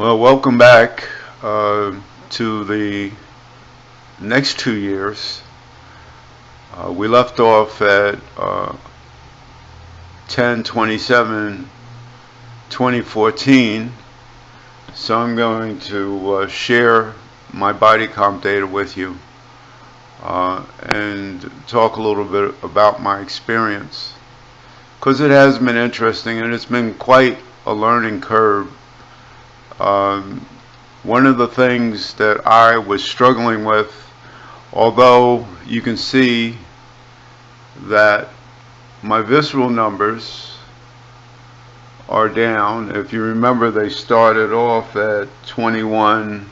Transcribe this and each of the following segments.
Well, welcome back to the next 2 years. We left off at 10/27/2014, so I'm going to share my body comp data with you and talk a little bit about my experience, because it has been interesting and it's been quite a learning curve. One of the things that I was struggling with, although you can see that my visceral numbers are down. If you remember, they started off at 21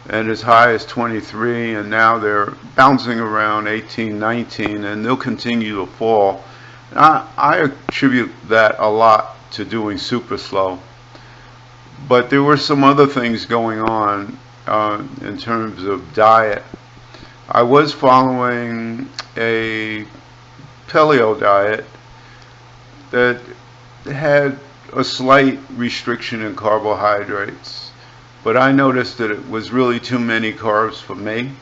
and as high as 23, and now they're bouncing around 18, 19, and they'll continue to fall. And I attribute that a lot to doing super slow. But there were some other things going on in terms of diet. I was following a paleo diet that had a slight restriction in carbohydrates, but I noticed that it was really too many carbs for me.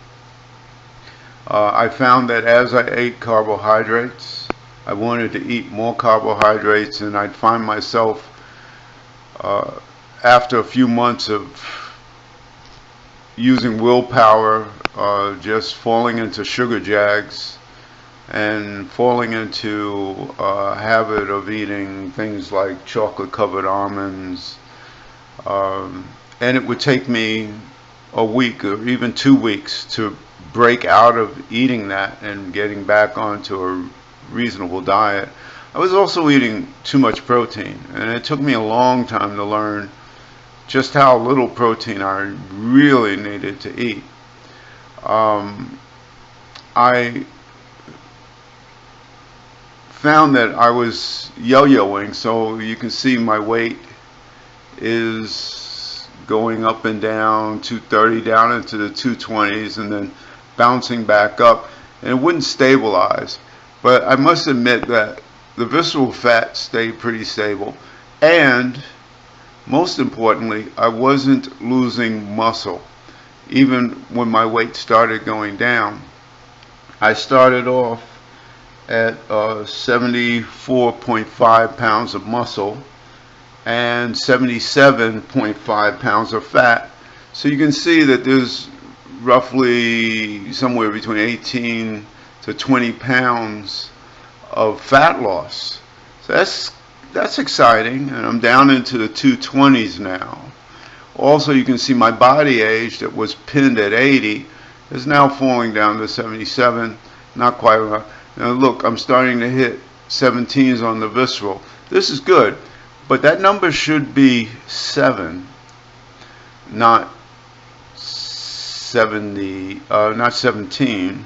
I found that as I ate carbohydrates, I wanted to eat more carbohydrates, and I'd find myself after a few months of using willpower, just falling into sugar jags and falling into a habit of eating things like chocolate covered almonds, and it would take me a week or even 2 weeks to break out of eating that and getting back onto a reasonable diet. I was also eating too much protein, and it took me a long time to learn just how little protein I really needed to eat. I found that I was yo-yoing, so you can see my weight is going up and down, 230 down into the 220s, and then bouncing back up, and it wouldn't stabilize. But I must admit that the visceral fat stayed pretty stable, and most importantly, I wasn't losing muscle. Even when my weight started going down, I started off at 74.5 pounds of muscle and 77.5 pounds of fat. So you can see that there's roughly somewhere between 18 to 20 pounds of fat loss. So that's exciting, and I'm down into the 220s now. Also, you can see my body age that was pinned at 80 is now falling down to 77, not quite enough. Now look, I'm starting to hit 17s on the visceral. This is good, but that number should be 7, not 70, not 17.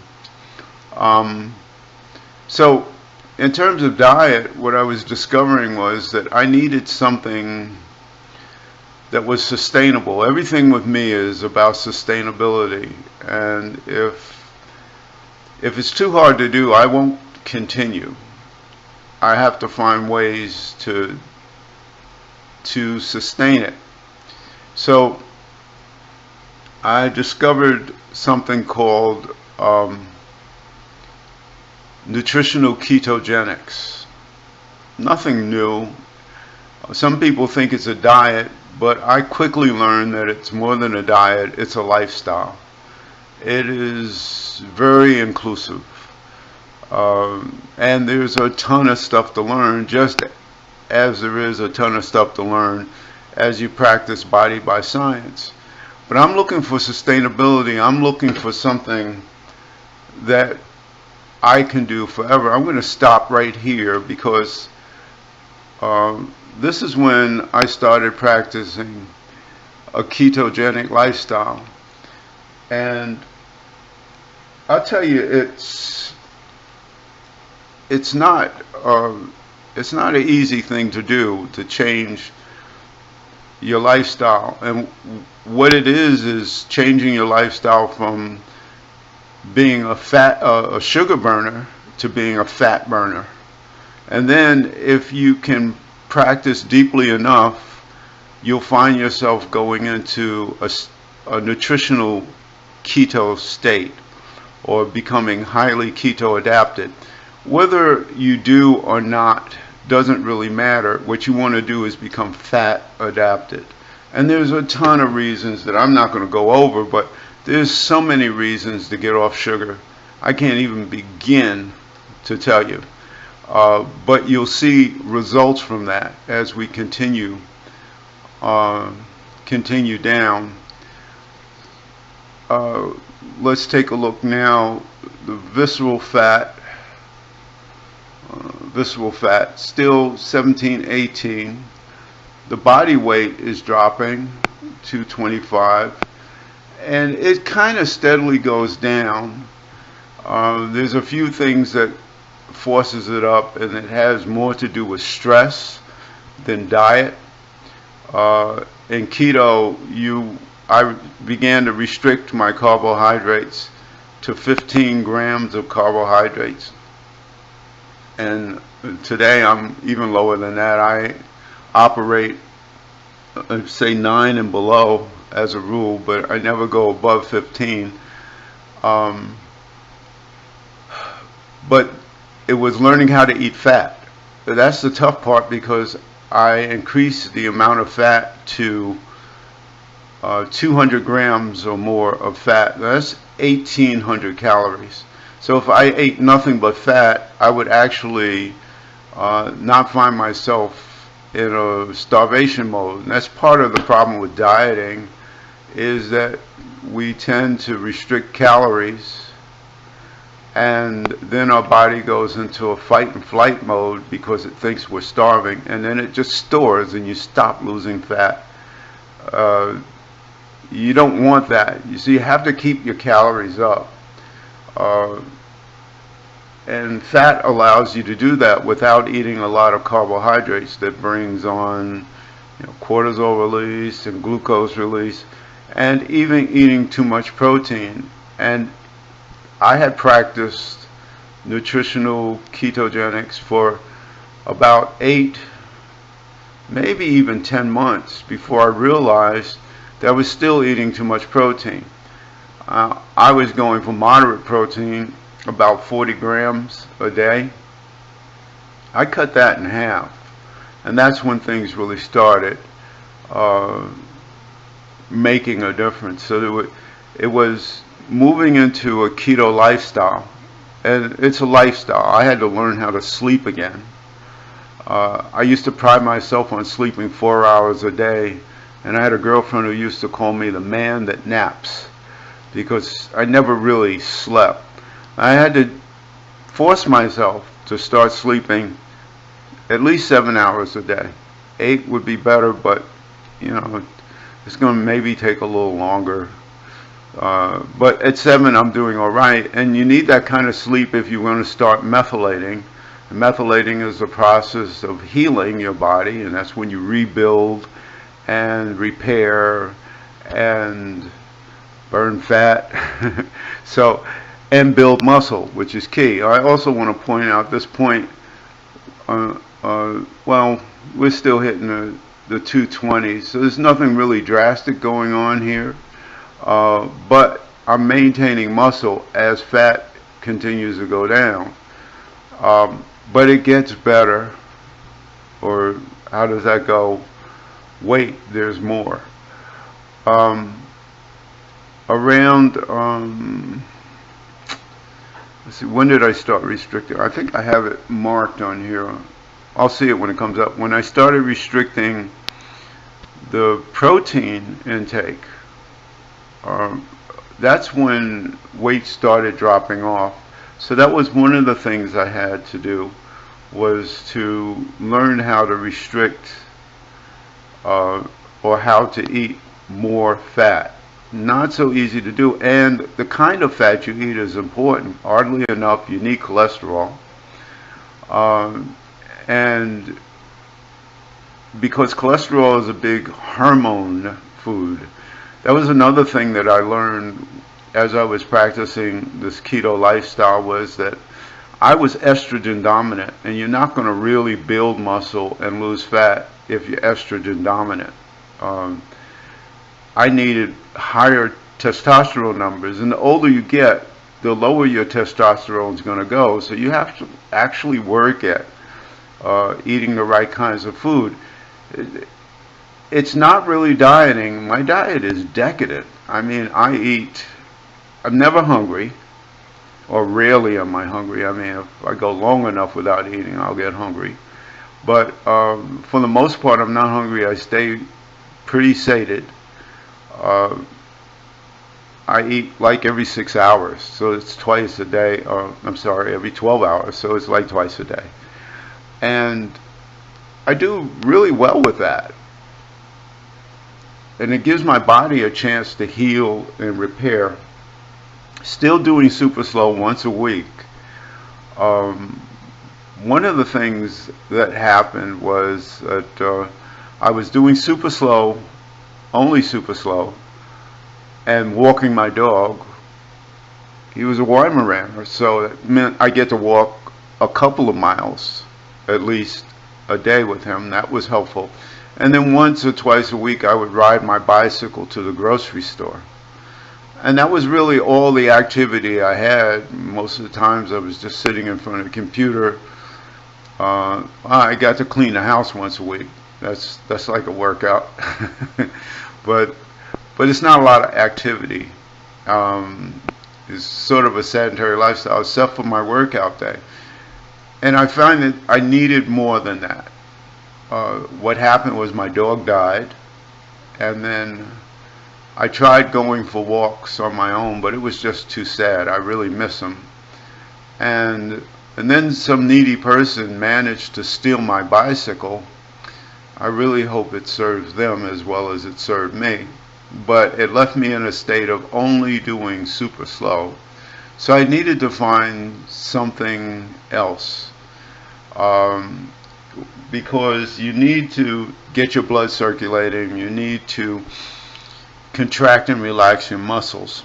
So in terms of diet, what I was discovering was that I needed something that was sustainable. Everything with me is about sustainability, and if it's too hard to do, I won't continue. I have to find ways to sustain it. So I discovered something called nutritional ketogenics. Nothing new. Some people think it's a diet, but I quickly learned that it's more than a diet, it's a lifestyle. It is very inclusive. And there's a ton of stuff to learn, just as there is a ton of stuff to learn as you practice body by science. But I'm looking for sustainability. I'm looking for something that I can do forever. I'm going to stop right here because this is when I started practicing a ketogenic lifestyle, and I'll tell you, it's not an easy thing to do, to change your lifestyle. And what it is changing your lifestyle from being a sugar burner to being a fat burner. And then if you can practice deeply enough, you'll find yourself going into a nutritional keto state or becoming highly keto adapted. Whether you do or not doesn't really matter. What you want to do is become fat adapted. And there's a ton of reasons that I'm not going to go over, but there's so many reasons to get off sugar. I can't even begin to tell you. But you'll see results from that as we continue down. Let's take a look now. The visceral fat still 17, 18. The body weight is dropping to 25, and it kind of steadily goes down. There's a few things that forces it up, and it has more to do with stress than diet. In keto, I began to restrict my carbohydrates to 15 grams of carbohydrates, and today I'm even lower than that. I operate, say 9 and below as a rule, but I never go above 15. But it was learning how to eat fat. That's the tough part, because I increased the amount of fat to 200 grams or more of fat. That's 1,800 calories. So if I ate nothing but fat, I would actually not find myself in a starvation mode. And that's part of the problem with dieting, is that we tend to restrict calories, and then our body goes into a fight and flight mode because it thinks we're starving, and then it just stores and you stop losing fat. You don't want that. You see, you have to keep your calories up. And fat allows you to do that without eating a lot of carbohydrates. That brings on, cortisol release and glucose release, and even eating too much protein. And I had practiced nutritional ketogenics for about 8, maybe even 10 months before I realized that I was still eating too much protein. I was going for moderate protein, about 40 grams a day. I cut that in half, and that's when things really started making a difference. So it was moving into a keto lifestyle, and it's a lifestyle. I had to learn how to sleep again. I used to pride myself on sleeping 4 hours a day, and I had a girlfriend who used to call me the man that naps, because I never really slept. I had to force myself to start sleeping at least 7 hours a day. 8 would be better, but it's going to maybe take a little longer. But at 7 I'm doing all right, and you need that kind of sleep if you want to start methylating. And methylating is a process of healing your body, and that's when you rebuild and repair and burn fat. And build muscle, which is key. I also want to point out this point, well, we're still hitting the 220s, so there's nothing really drastic going on here, but I'm maintaining muscle as fat continues to go down. But it gets better, or how does that go? Wait, there's more. Let's see, when did I start restricting? I think I have it marked on here. I'll see it when it comes up. When I started restricting the protein intake, that's when weight started dropping off. So that was one of the things I had to do, was to learn how to restrict or how to eat more fat. Not so easy to do, and the kind of fat you eat is important. Oddly enough, you need cholesterol, and because cholesterol is a big hormone food. That was another thing that I learned as I was practicing this keto lifestyle, was that I was estrogen dominant, and you're not going to really build muscle and lose fat if you're estrogen dominant. Um, I needed higher testosterone numbers, and the older you get, the lower your testosterone is going to go. So you have to actually work at eating the right kinds of food. It's not really dieting. My diet is decadent. I mean, I'm never hungry, or rarely am I hungry. I mean, if I go long enough without eating, I'll get hungry. But for the most part, I'm not hungry. I stay pretty sated. Uh, I eat like every 6 hours, so it's twice a day. I'm sorry, every 12 hours, so it's like twice a day. And I do really well with that. And it gives my body a chance to heal and repair. Still doing super slow once a week. One of the things that happened was that I was doing super slow, only super slow, and walking my dog. He was a Weimaraner, so it meant I get to walk a couple of miles at least a day with him. That was helpful. And then once or twice a week I would ride my bicycle to the grocery store. And that was really all the activity I had. Most of the times I was just sitting in front of the computer. I got to clean the house once a week. That's like a workout. but it's not a lot of activity. It's sort of a sedentary lifestyle, except for my workout day. And I find that I needed more than that. What happened was my dog died, and then I tried going for walks on my own, but it was just too sad. I really miss him. And then some needy person managed to steal my bicycle. I really hope it serves them as well as it served me. But it left me in a state of only doing super slow. So I needed to find something else. Because you need to get your blood circulating, you need to contract and relax your muscles.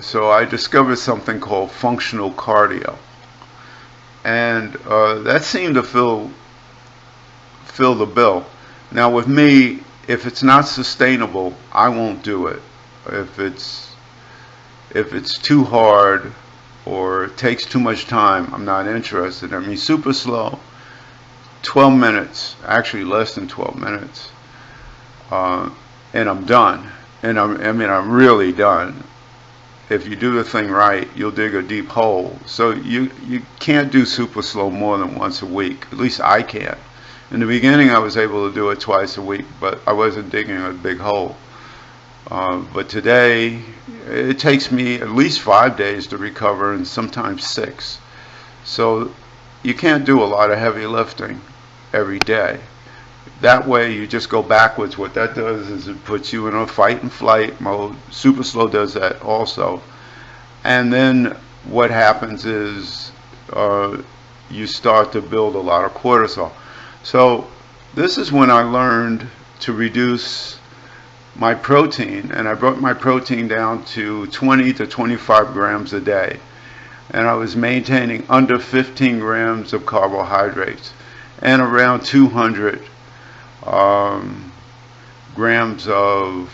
So I discovered something called functional cardio. And that seemed to fill the bill. Now with me, if it's not sustainable, I won't do it. If it's too hard or takes too much time, I'm not interested. I mean, super slow, 12 minutes, actually less than 12 minutes, and I'm done. And I'm really done. If you do the thing right, you'll dig a deep hole. So you can't do super slow more than once a week. At least I can't. In the beginning, I was able to do it twice a week, but I wasn't digging a big hole. But today, it takes me at least 5 days to recover, and sometimes 6. So you can't do a lot of heavy lifting every day. That way you just go backwards. What that does is it puts you in a fight and flight mode. Super slow does that also. And then what happens is you start to build a lot of cortisol. So this is when I learned to reduce my protein, and I brought my protein down to 20 to 25 grams a day. And I was maintaining under 15 grams of carbohydrates and around 200 grams of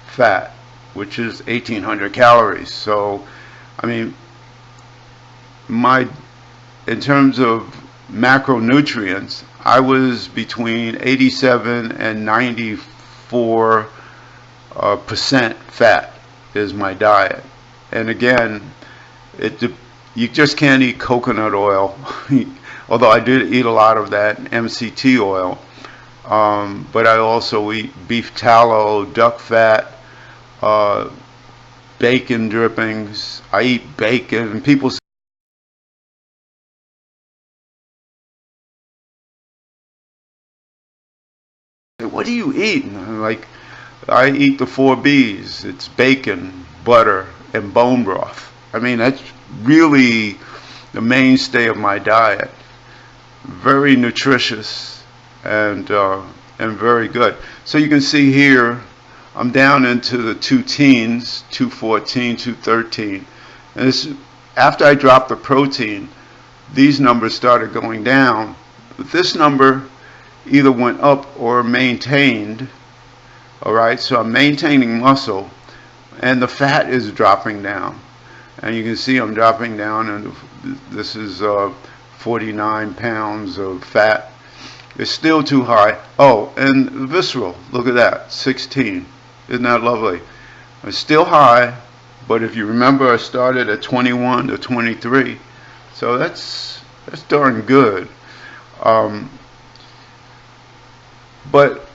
fat, which is 1,800 calories. So, I mean, in terms of macronutrients, I was between 87 and 94% fat is my diet. And again, you just can't eat coconut oil, although I did eat a lot of that, MCT oil. But I also eat beef tallow, duck fat, bacon drippings. I eat bacon. People say, what do you eat? And I'm like, I eat the 4 B's. It's bacon, butter, and bone broth. I mean, that's really the mainstay of my diet. Very nutritious and very good. So you can see here, I'm down into the 2 teens, 214, 213. And this, after I dropped the protein, these numbers started going down. But this number either went up or maintained. All right, so I'm maintaining muscle, and the fat is dropping down. And you can see I'm dropping down, and this is 49 pounds of fat. It's still too high. Oh, and visceral, look at that, 16. Isn't that lovely? It's still high, but if you remember, I started at 21 to 23, so that's darn good. But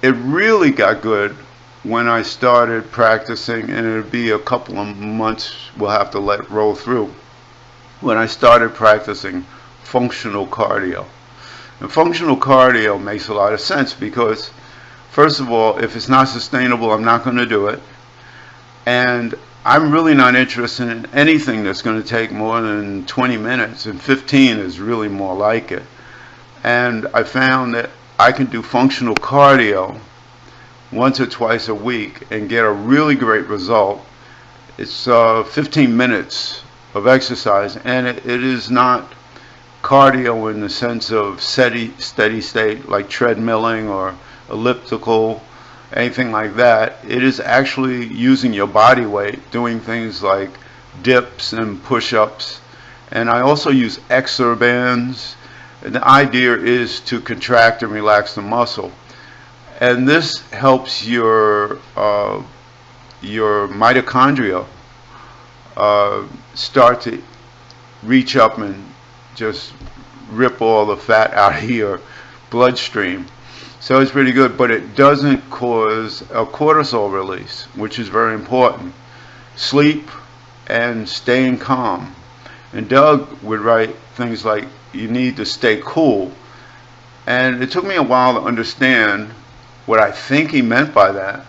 it really got good when I started practicing, and it'll be a couple of months we'll have to let roll through, when I started practicing functional cardio. And functional cardio makes a lot of sense because, first of all, if it's not sustainable, I'm not going to do it. And I'm really not interested in anything that's going to take more than 20 minutes, and 15 is really more like it. And I found that I can do functional cardio once or twice a week and get a really great result. It's 15 minutes of exercise, and it is not cardio in the sense of steady state like treadmilling or elliptical, anything like that. It is actually using your body weight, doing things like dips and push-ups. And I also use exer bands. And the idea is to contract and relax the muscle. And this helps your mitochondria start to reach up and just rip all the fat out of your bloodstream. So it's pretty good, but it doesn't cause a cortisol release, which is very important. Sleep and staying calm. And Doug would write things like, you need to stay cool. And it took me a while to understand what I think he meant by that.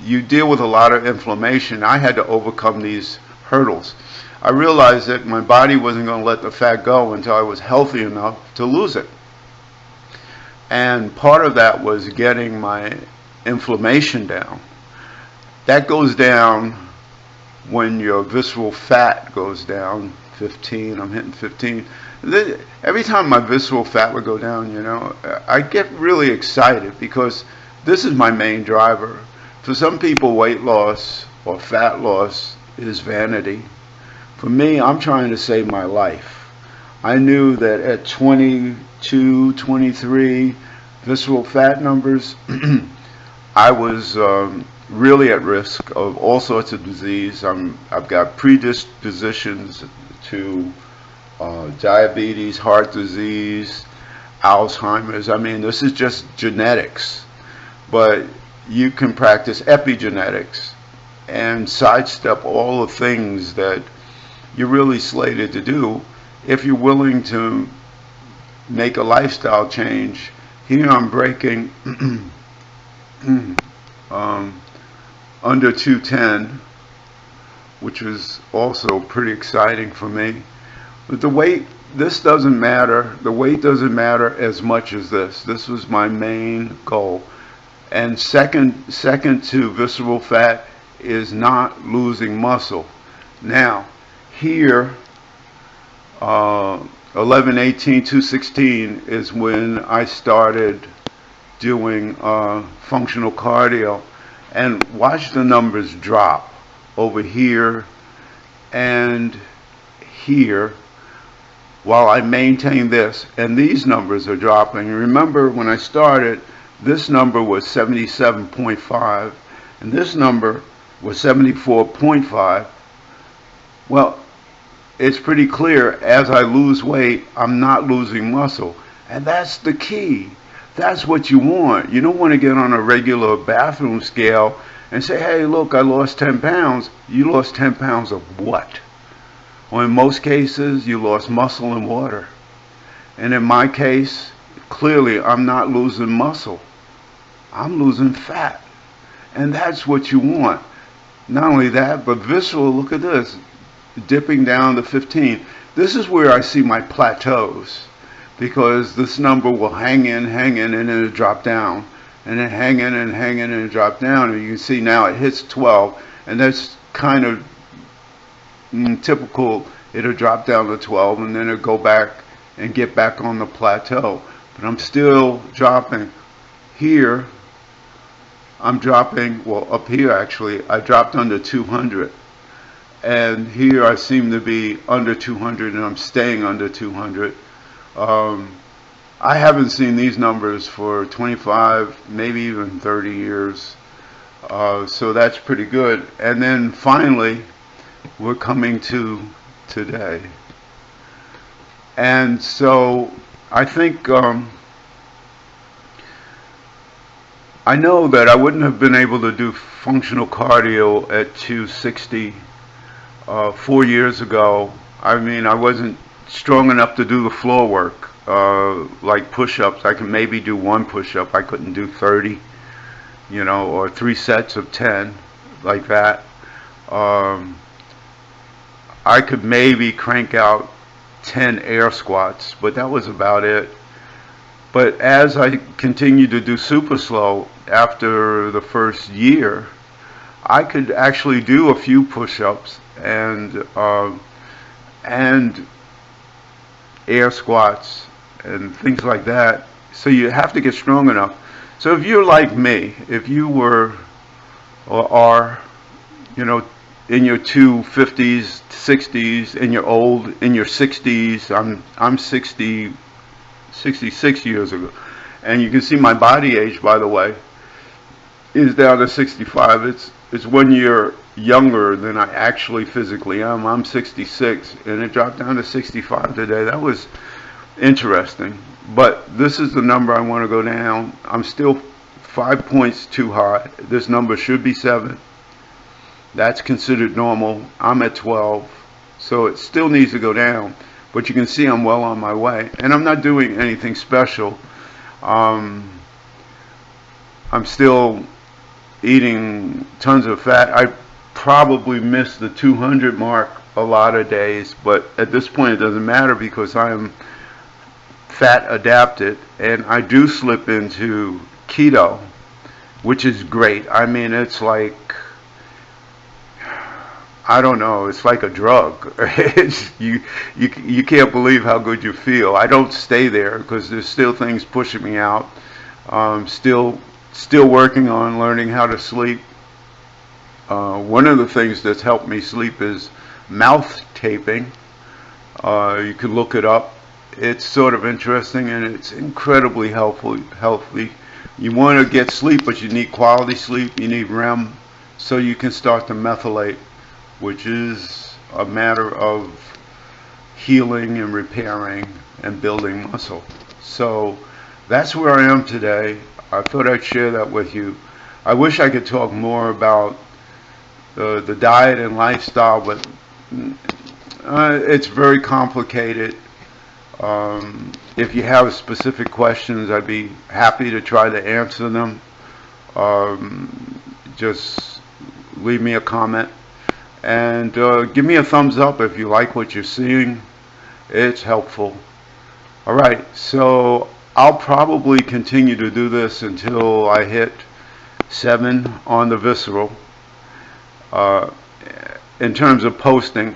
You deal with a lot of inflammation. I had to overcome these hurdles. I realized that my body wasn't going to let the fat go until I was healthy enough to lose it. And part of that was getting my inflammation down. That goes down when your visceral fat goes down. 15, I'm hitting 15. Every time my visceral fat would go down, you know, I get really excited because this is my main driver. For some people, weight loss or fat loss is vanity. For me, I'm trying to save my life. I knew that at 22, 23, visceral fat numbers, I was really at risk of all sorts of disease. I've got predispositions to diabetes, heart disease, Alzheimer's. I mean, this is just genetics. But you can practice epigenetics and sidestep all the things that you're really slated to do if you're willing to make a lifestyle change. Here I'm breaking under 210, which was also pretty exciting for me. But the weight, this doesn't matter. The weight doesn't matter as much as this. This was my main goal. And second to visceral fat is not losing muscle. Now, here, 11, 18, 216 is when I started doing functional cardio. And watch the numbers drop over here and here while I maintain this. And these numbers are dropping. Remember, when I started, this number was 77.5 and this number was 74.5. Well, it's pretty clear as I lose weight, I'm not losing muscle. And that's the key. That's what you want. You don't want to get on a regular bathroom scale and say, hey, look, I lost 10 pounds. You lost 10 pounds of what? Well, in most cases, you lost muscle and water. And in my case, clearly, I'm not losing muscle. I'm losing fat. And that's what you want. Not only that, but visceral, look at this, dipping down to 15. This is where I see my plateaus, because this number will hang in, and then it'll drop down, and then hang in, and drop down. And you can see now it hits 12, and that's kind of typical it'll drop down to 12, and then it'll go back and get back on the plateau. But I'm still dropping. Here, I'm dropping, well, up here actually, I dropped under 200. And here I seem to be under 200, and I'm staying under 200. I haven't seen these numbers for 25, maybe even 30 years. So that's pretty good. And then finally, we're coming to today. And so I think I know that I wouldn't have been able to do functional cardio at 260 4 years ago. I mean, I wasn't strong enough to do the floor work, like push-ups. I could maybe do one push-up. I couldn't do 30, you know, or 3 sets of 10, like that. I could maybe crank out 10 air squats, but that was about it. But as I continued to do super slow, after the first year, I could actually do a few push-ups and air squats and things like that. So you have to get strong enough. So if you're like me, if you were or are, you know, in your 250s, 60s, in your 60s, I'm 66 years ago, and you can see my body age, by the way, is down to 65. It's 1 year younger than I actually physically am. I'm 66, and it dropped down to 65 today. That was interesting. But this is the number I want to go down. I'm still 5 points too high. This number should be 7. That's considered normal. I'm at 12, so it still needs to go down. But you can see I'm well on my way, and I'm not doing anything special. I'm still eating tons of fat. I probably missed the 200 mark a lot of days, but at this point it doesn't matter because I am fat adapted, and I do slip into keto, which is great. I mean, it's like, I don't know, it's like a drug. you can't believe how good you feel. I don't stay there because there's still things pushing me out. Still working on learning how to sleep. One of the things that's helped me sleep is mouth taping. You can look it up. It's sort of interesting, and it's incredibly healthy. You want to get sleep, but you need quality sleep. You need REM, so you can start to methylate, which is a matter of healing and repairing and building muscle. So that's where I am today. I thought I'd share that with you. I wish I could talk more about the diet and lifestyle, but it's very complicated. If you have specific questions, I'd be happy to try to answer them. Just leave me a comment. And give me a thumbs up if you like what you're seeing. It's helpful. All right, so I'll probably continue to do this until I hit 7 on the visceral. In terms of posting,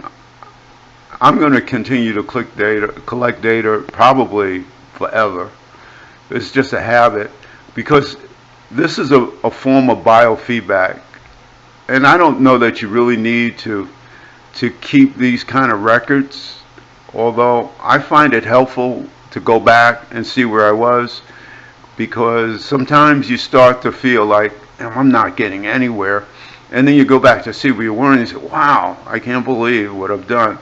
I'm going to continue to collect data probably forever. It's just a habit, because this is a form of biofeedback. And I don't know that you really need to keep these kind of records, although I find it helpful to go back and see where I was, because sometimes you start to feel like, I'm not getting anywhere, and then you go back to see where you were and you say, wow, I can't believe what I've done.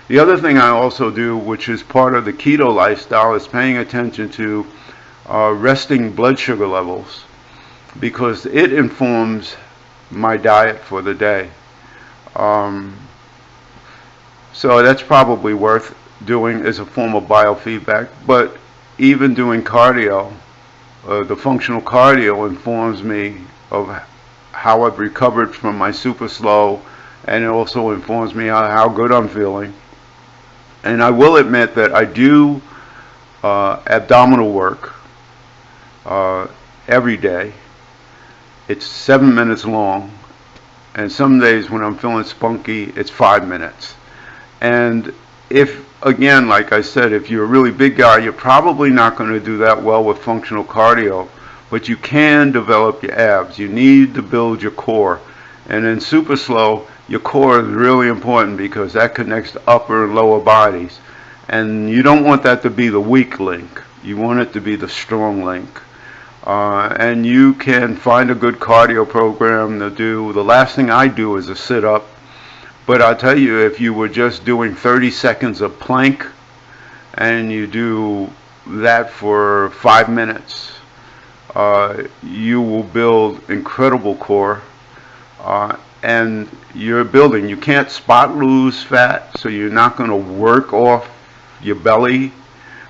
The other thing I also do, which is part of the keto lifestyle, is paying attention to resting blood sugar levels, because it informs my diet for the day. So that's probably worth doing as a form of biofeedback. But even doing cardio, the functional cardio informs me of how I've recovered from my super slow, and it also informs me how good I'm feeling. And I will admit that I do abdominal work every day. It's 7 minutes long, and some days when I'm feeling spunky, it's 5 minutes. And if, again, like I said, if you're a really big guy, you're probably not going to do that well with functional cardio, but you can develop your abs. You need to build your core. And in super slow, your core is really important because that connects the upper and lower bodies. And you don't want that to be the weak link. You want it to be the strong link. And you can find a good cardio program to do. The last thing I do is a sit-up. But I'll tell you, if you were just doing 30 seconds of plank and you do that for 5 minutes, you will build incredible core. And you're building. You can't spot lose fat, so you're not going to work off your belly.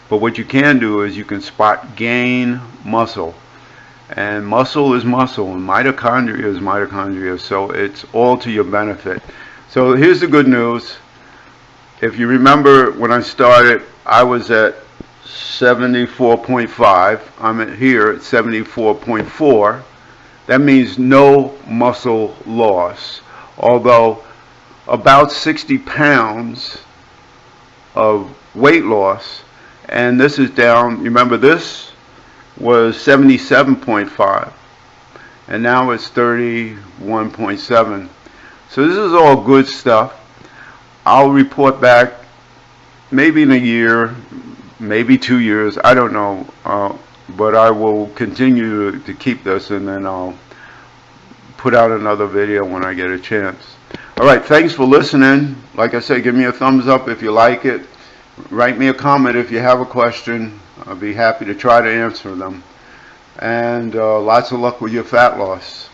But what you can do is you can spot gain muscle. And muscle is muscle, and mitochondria is mitochondria, so it's all to your benefit. So here's the good news. If you remember when I started, I was at 74.5. I'm here at 74.4. That means no muscle loss. Although about 60 pounds of weight loss, and this is down, remember this was 77.5, and now it's 31.7. So this is all good stuff. I'll report back maybe in a year, maybe 2 years, I don't know, but I will continue to keep this, and then I'll put out another video when I get a chance. Alright, thanks for listening. Like I said, give me a thumbs up if you like it. Write me a comment if you have a question. I'll be happy to try to answer them. And lots of luck with your fat loss.